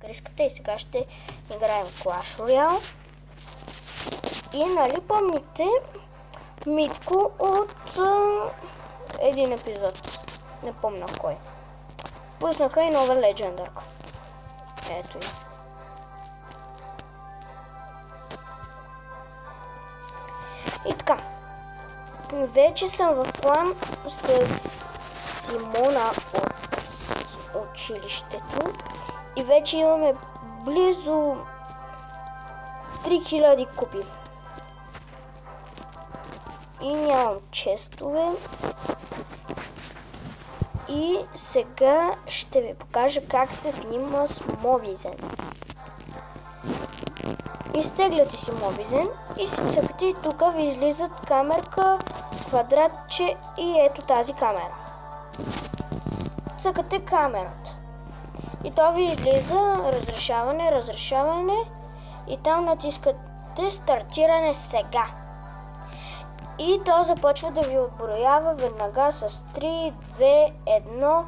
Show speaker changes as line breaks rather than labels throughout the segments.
криската и сега ще играем Clash Royale. И нали помните Митко от един епизод, не помня кой. Пуснаха и нова легендарка. Ето я. И така, вече съм в клан с Симона от училището и вече имаме близо 3000 купи. И нямам честове. И сега ще ви покажа как се снима с Mobizen. Изтегляте си Mobizen и си цъкате и тук ви излизат камерка, квадратче и ето тази камера. Цъкате камерата. И то ви излиза разрешаване и там натискате стартиране сега. И то започва да ви отброява веднага с 3, 2, 1.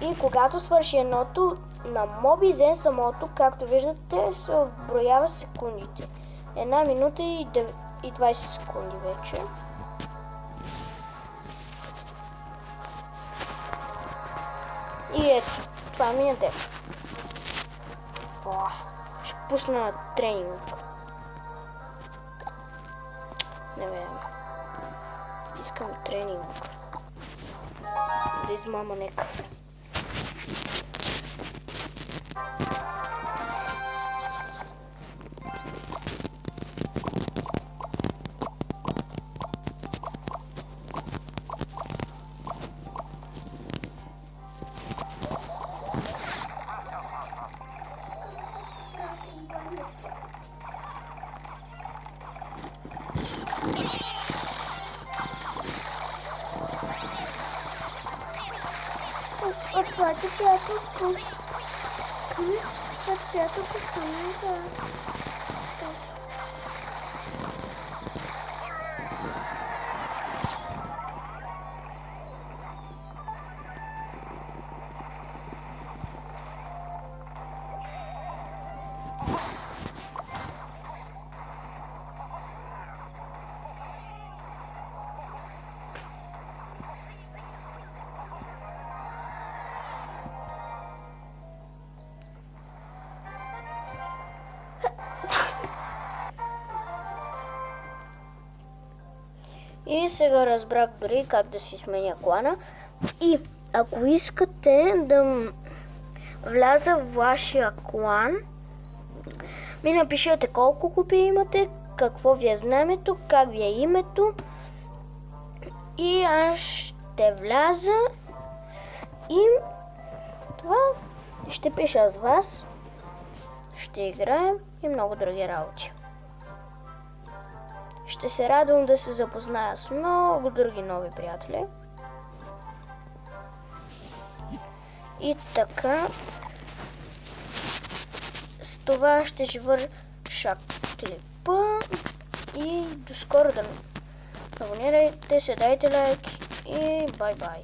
И когато свърши едното, на Mobizen самото, както виждате, се отброява секундите. 1 минута и 20 секунди вече. И ето, това ми е ден. Ще пусна тренинг. Не вярвам. Искам тренинг. Да измама нека.
Отваряте приятелство. Приятелство стане.
И сега разбрах дори как да си сменя клана. И ако искате да вляза в вашия клан, ми напишете колко купи имате, какво ви е знамето, как ви е името. И аз ще вляза и това ще пиша с вас. Ще играем и много други работи. Ще се радвам да се запозная с много други нови приятели. И така, с това ще завърша клипа и до скоро. Да абонирайте се, дайте лайк и бай-бай.